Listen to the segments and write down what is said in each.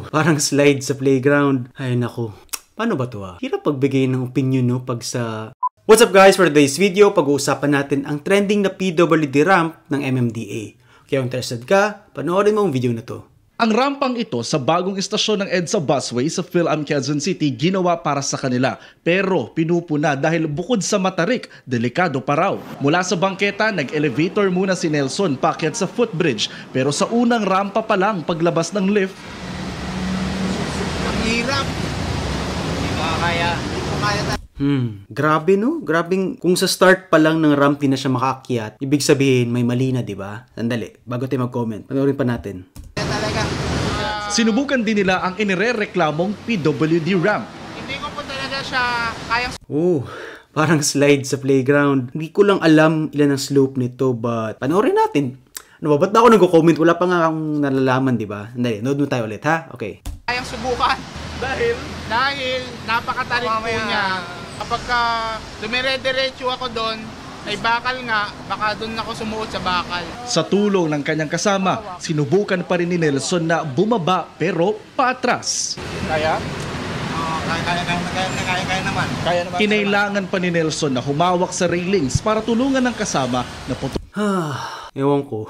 Parang slide sa playground. Ay naku, paano ba to Hirap pagbigay ng opinion no pag sa... What's up guys? For today's video, pag-uusapan natin ang trending na PWD ramp ng MMDA. Kaya kung interested ka, panoorin mo ang video na to. Ang rampang ito sa bagong istasyon ng EDSA Busway sa Phil-Am Quezon City ginawa para sa kanila. Pero pinupuna dahil bukod sa matarik, delikado pa raw. Mula sa bangketa, nag-elevator muna si Nelson paakyat sa footbridge. Pero sa unang rampa pa lang paglabas ng lift, ang hirap. Hindi ko kaya. Grabe no? Grabing kung sa start pa lang ng ramp di na siya makaakyat, ibig sabihin may mali na, di ba? Sandali, bago tayo mag-comment, panoorin pa natin. Sinubukan din nila ang inirereklamong PWD ramp. Hindi ko po talaga siya kayang... Parang slide sa playground. Hindi ko lang alam ilan ang slope nito, but panoorin natin. Ano ba? Ba't ba ako nag-comment? Wala pa nga akong nalalaman, di ba? Sandali, nood mo tayo ulit, ha? Okay. Kayang subukan. Dahil napakatarik po niya. Kapag dumire-diretso ako doon, ay bakal nga, baka doon ako sumuot sa bakal. Sa tulong ng kanyang kasama, sinubukan pa rin ni Nelson na bumaba pero paatras. Kaya? Oo, kaya naman. Kinailangan pa ni Nelson na humawak sa railings para tulungan ng kasama na Ewan ko.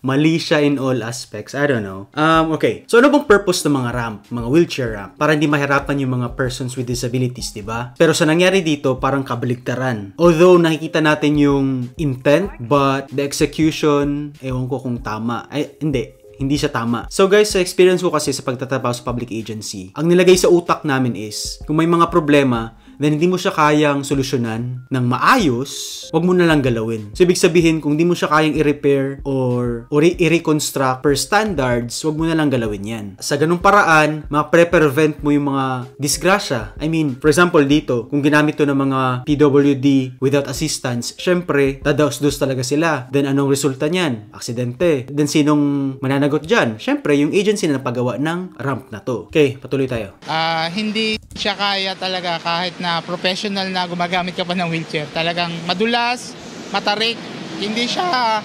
Mali siya in all aspects. I don't know. Okay. So, ano bang purpose ng mga ramp, mga wheelchair ramp? Para hindi mahirapan yung mga persons with disabilities, di ba? Pero sa nangyari dito, parang kabaligtaran. Although, nakikita natin yung intent, but the execution, ewan ko kung tama. Ay, hindi siya tama. So guys, sa experience ko kasi sa pagtatrabaho sa public agency, ang nilagay sa utak namin is, kung may mga problema, then hindi mo siya kayang solusyonan ng maayos, wag mo na lang galawin. So, ibig sabihin, kung hindi mo siya kayang i-repair or i-reconstruct per standards, wag mo na lang galawin yan. Sa ganung paraan, ma-prevent mo yung mga disgrasya. I mean, for example, dito, kung ginamit to ng mga PWD without assistance, syempre, dadaos-dos talaga sila. Then, anong resulta niyan? Aksidente. Then, sinong mananagot dyan? Syempre, yung agency na napagawa ng ramp na to. Okay, patuloy tayo. Hindi siya kaya talaga kahit na professional na gumagamit ka pa ng wheelchair. Talagang madulas, matarik, hindi siya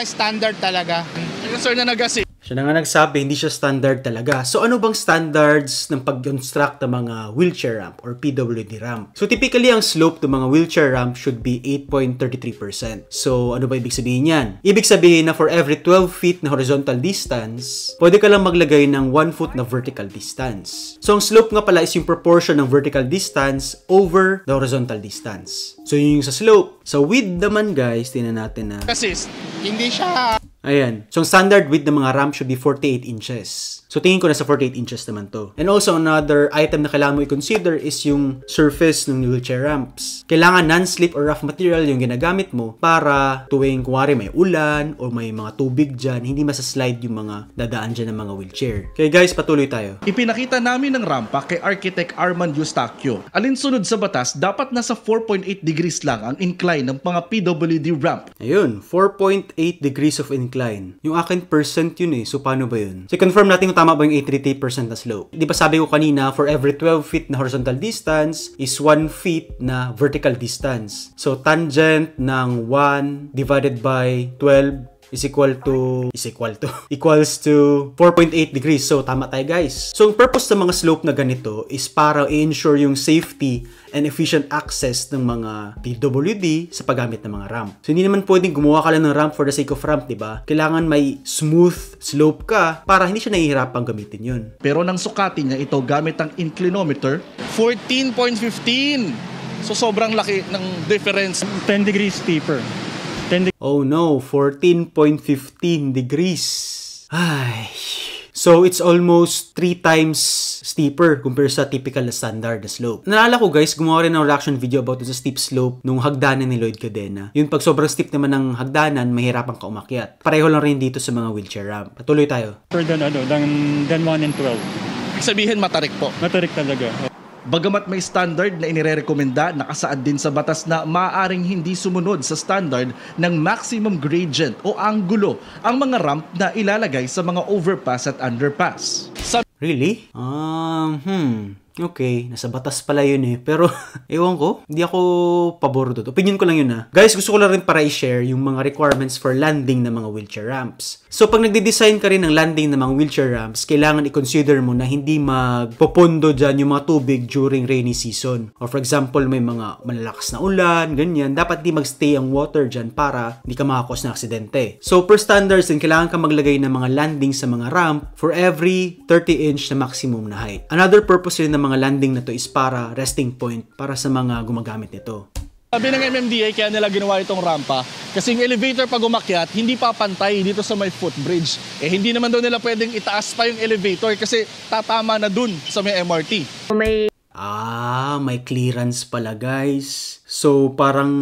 standard talaga. Sir na nagasi. Siya na nga nagsabi, hindi siya standard talaga. So, ano bang standards ng pag-construct ng mga wheelchair ramp or PWD ramp? So, typically, ang slope ng mga wheelchair ramp should be 8.33%. So, ano ba ibig sabihin yan? Ibig sabihin na for every 12 feet na horizontal distance, pwede ka lang maglagay ng 1 foot na vertical distance. So, ang slope nga pala is yung proportion ng vertical distance over the horizontal distance. So, yun yung sa slope. Sa width naman, guys, tingnan natin na... Kasi hindi siya... Ayan. So, ang standard width ng mga ramp should be 48 inches. So, tingin ko na sa 48 inches naman to. And also, another item na kailangan mo i-consider is yung surface ng wheelchair ramps. Kailangan non-slip or rough material yung ginagamit mo para tuwing kuwari may ulan o may mga tubig dyan, hindi masaslide yung mga dadaan dyan ng mga wheelchair. Okay guys, patuloy tayo. Ipinakita namin ng rampa kay Architect Armand Eustaquio. Alinsunod sa batas, dapat nasa 4.8 degrees lang ang incline ng mga PWD ramp. Ayun, 4.8 degrees of incline. Yung akin percent yun eh. So, paano ba yun? So, confirm natin kung tama ba yung 83% na slope. Di ba sabi ko kanina, for every 12 feet na horizontal distance is 1 feet na vertical distance. So, tangent ng 1 divided by 12 equals to 4.8 degrees. So, tama tayo guys. So, ang purpose ng mga slope na ganito is para i-ensure yung safety and efficient access ng mga PWD sa paggamit ng mga ramp. So, hindi naman pwedeng gumawa ka lang ng ramp for the sake of ramp, diba? Kailangan may smooth slope ka para hindi siya nahihirapang gamitin yun. Pero nang sukatin niya ito gamit ang inclinometer, 14.15. So, sobrang laki ng difference. 10 degrees steeper. Oh no, 14.15 degrees. Ay. So, it's almost 3 times steeper compared sa typical na standard na slope. Naalala ko guys, gumawa rin ng reaction video about sa steep slope nung hagdanan ni Lloyd Cadena. Yun, pag sobrang steep naman ng hagdanan, mahirapan ka umakyat. Pareho lang rin dito sa mga wheelchair ramp. Patuloy tayo. Than 1 and 12. Ibig sabihin matarik po. Matarik talaga. Bagamat may standard na inirekomenda, nakasaad din sa batas na maaaring hindi sumunod sa standard ng maximum gradient o anggulo ang mga ramp na ilalagay sa mga overpass at underpass. Really? okay, nasa batas pala yun eh. Pero, ewan ko, hindi ako pabor doon. Opinion ko lang yun Guys, gusto ko lang rin para i-share yung mga requirements for landing ng mga wheelchair ramps. So, pag nagde-design ka rin ng landing ng mga wheelchair ramps, kailangan i-consider mo na hindi magpopondo dyan yung mga tubig during rainy season. Or for example, may mga malalakas na ulan, ganyan. Dapat di magstay ang water dyan para hindi ka makakos na aksidente. So, per standards din, kailangan ka maglagay ng mga landing sa mga ramp for every 30-inch na maximum na height. Another purpose rin ng mga landing na to is para resting point para sa mga gumagamit nito. Sabi ng MMDA kaya nila ginawa itong rampa kasi yung elevator pag umakyat hindi pa pantay dito sa may footbridge. Hindi naman daw nila pwedeng itaas pa yung elevator kasi tatama na dun sa may MRT. May clearance pala guys. So parang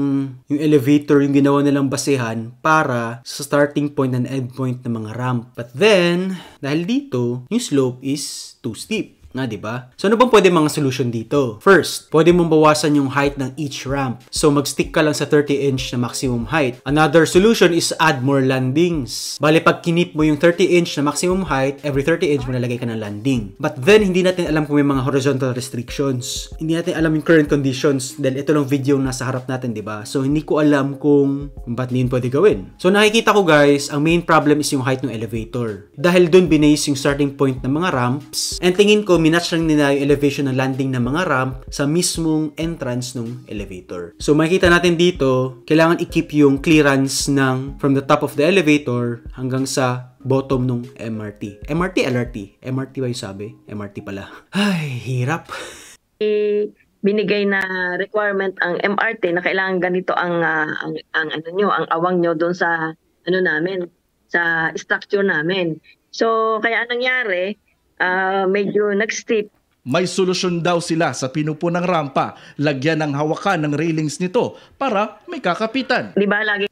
yung elevator yung ginawa nilang basehan para sa starting point and end point ng mga ramp. But then, dahil dito, yung slope is too steep. Nga, diba? So, ano bang pwede mga solution dito? First, pwede mong bawasan yung height ng each ramp. So, mag-stick ka lang sa 30-inch na maximum height. Another solution is add more landings. Bale, pag kinip mo yung 30-inch na maximum height, every 30-inch malalagay ka ng landing. But then, hindi natin alam kung may mga horizontal restrictions. Hindi natin alam yung current conditions dahil ito lang video na nasa harap natin, diba? So, hindi ko alam kung ba't din pwede gawin. So, nakikita ko guys, ang main problem is yung height ng elevator. Dahil dun binase yung starting point ng mga ramps. And tingin ko, minatch lang nila yung elevation ng landing ng mga ramp sa mismong entrance ng elevator. So, makikita natin dito, kailangan i-keep yung clearance ng from the top of the elevator hanggang sa bottom ng MRT. MRT, LRT? MRT ba yung sabi? MRT pala. Ay, hirap. Binigay na requirement ang MRT na kailangan ganito ang awang nyo doon sa namin, sa structure namin. So, kaya anong nangyari, medyo nag-steep. May solusyon daw sila sa pinupo ng rampa. Lagyan ng hawakan ng railings nito para may kakapitan. Di ba lagi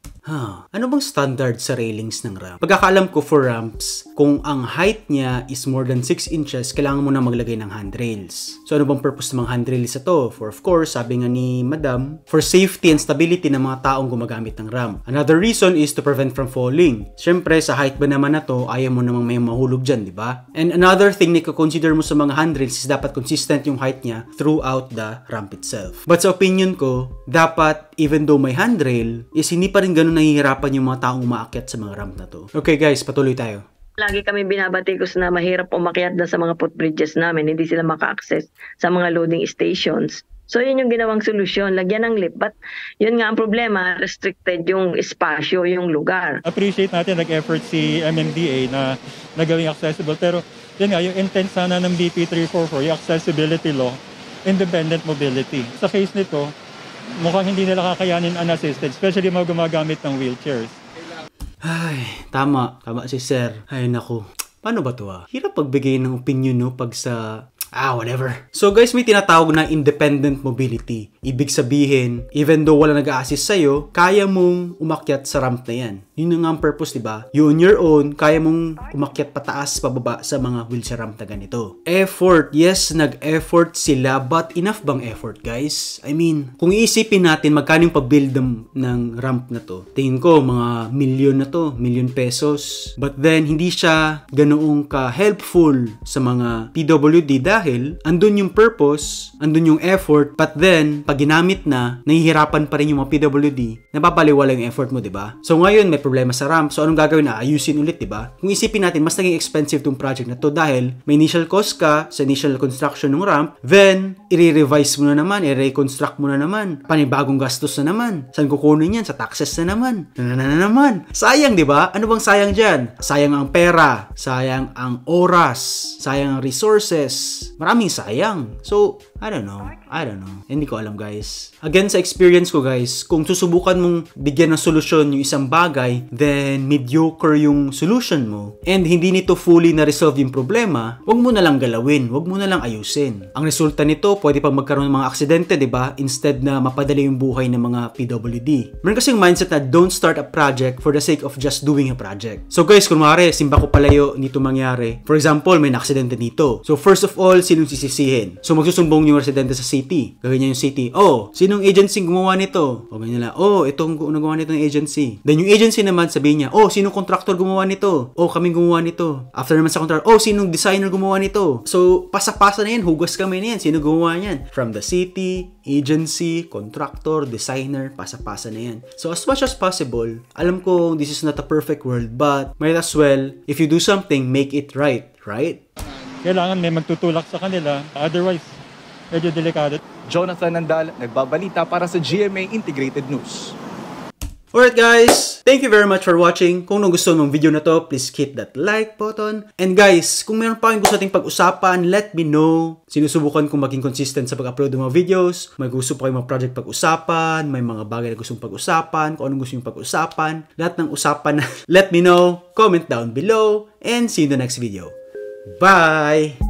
Ano bang standard sa railings ng ramp? Pagkakaalam ko for ramps, kung ang height niya is more than 6 inches, kailangan mo na maglagay ng handrails. So ano bang purpose ng mga handrails ito? For of course, sabi nga ni Madam, for safety and stability ng mga taong gumagamit ng ramp. Another reason is to prevent from falling. Siyempre, sa height ba naman na to, ayaw mo namang may mahulog dyan, di ba? And another thing na consider mo sa mga handrails is dapat consistent yung height niya throughout the ramp itself. But sa opinion ko, dapat even though may handrail, is hindi pa rin ganun nahihirapan yung mga taong umaakyat sa mga ramp na to. Okay guys, patuloy tayo. lagi kami binabatikos na mahirap umakyat na sa mga footbridges namin, hindi sila maka-access sa mga loading stations. So yun yung ginawang solusyon, lagyan ng lift. But yun nga ang problema, restricted yung espasyo, yung lugar. Appreciate natin nag-effort si MMDA na nagawing accessible. Pero yun nga, yung intent sana ng BP 344, yung accessibility law, independent mobility. Sa case nito, mukhang hindi nila kakayanin unassisted, especially mga gumagamit ng wheelchairs. Ay, tama si Sir. Ay naku, paano ba to Hirap pagbigay ng opinion no pag sa whatever. So guys, may tinatawag na independent mobility. Ibig sabihin, even though wala nag-a-assist sa'yo, kaya mong umakyat sa ramp na yan. Yun nga ang purpose, diba? You on your own, kaya mong umakyat pataas, pababa sa mga wheelchair ramp na ganito. Effort. Yes, nag-effort sila, but enough bang effort, guys? I mean, kung iisipin natin magkano yung pag-build ng ramp na to, tingin ko, mga milyon na to, milyon pesos. But then, hindi siya ganoong ka-helpful sa mga PWD dahil andun yung purpose, andun yung effort, but then, pag ginamit na, nahihirapan pa rin yung mga PWD, napapaliwala yung effort mo, diba? So ngayon, may problema sa ramp. So anong gagawin na? Ayusin ulit, diba? Kung isipin natin, mas naging expensive tong project na to dahil may initial cost ka sa initial construction ng ramp, then, i-revise mo na naman, i-reconstruct mo na naman, panibagong gastos na naman. Saan kukunin yan? Sa taxes na naman. naman. Sayang, diba? Ano bang sayang dyan? Sayang ang pera, sayang ang oras, sayang ang resources, maraming sayang. So, I don't know. Hindi ko alam, guys. Again, sa experience ko, guys, kung susubukan mong bigyan ng solusyon yung isang bagay, then mediocre yung solution mo, and hindi nito fully na-resolve yung problema, wag mo na lang galawin, wag mo na lang ayusin. Ang resulta nito, pwede pang magkaroon ng mga aksidente, diba? Instead na mapadali yung buhay ng mga PWD. Meron kasing mindset na don't start a project for the sake of just doing a project. So guys, kung maaari, simba ko palayo nito mangyari. For example, may na-aksidente dito. So first of all, sinong sisisihin? So magsusumbong yung yung residente sa city. Gawin niya yung city. Oh, sinong agency gumawa nito? O ganyan lang. Oh, itong nagawa nito ng agency. Then yung agency naman, sabihin niya, oh, sinong contractor gumawa nito? Oh, kaming gumawa nito. After naman sa contractor, oh, sinong designer gumawa nito? So, pasa-pasa na yan. Hugas kami na yan. Sino gumawa niyan? From the city, agency, contractor, designer, pasa-pasa na yan. So, as much as possible, alam ko this is not a perfect world, but might as well, if you do something, make it right? Kailangan may magtutulak sa kanila, otherwise, medyo delikado. Jonathan Nandal, nagbabalita para sa GMA Integrated News. Alright guys, thank you very much for watching. Kung nagustuhan ng video na to, please hit that like button. And guys, kung meron pa kayong gusto nating pag-usapan, let me know. Sinusubukan kong maging consistent sa pag-upload ng mga videos. May gusto pa kayong mga project pag-usapan, may mga bagay na gustong pag-usapan, kung anong gusto yung pag-usapan. Lahat ng usapan na let me know, comment down below, and see you in the next video. Bye!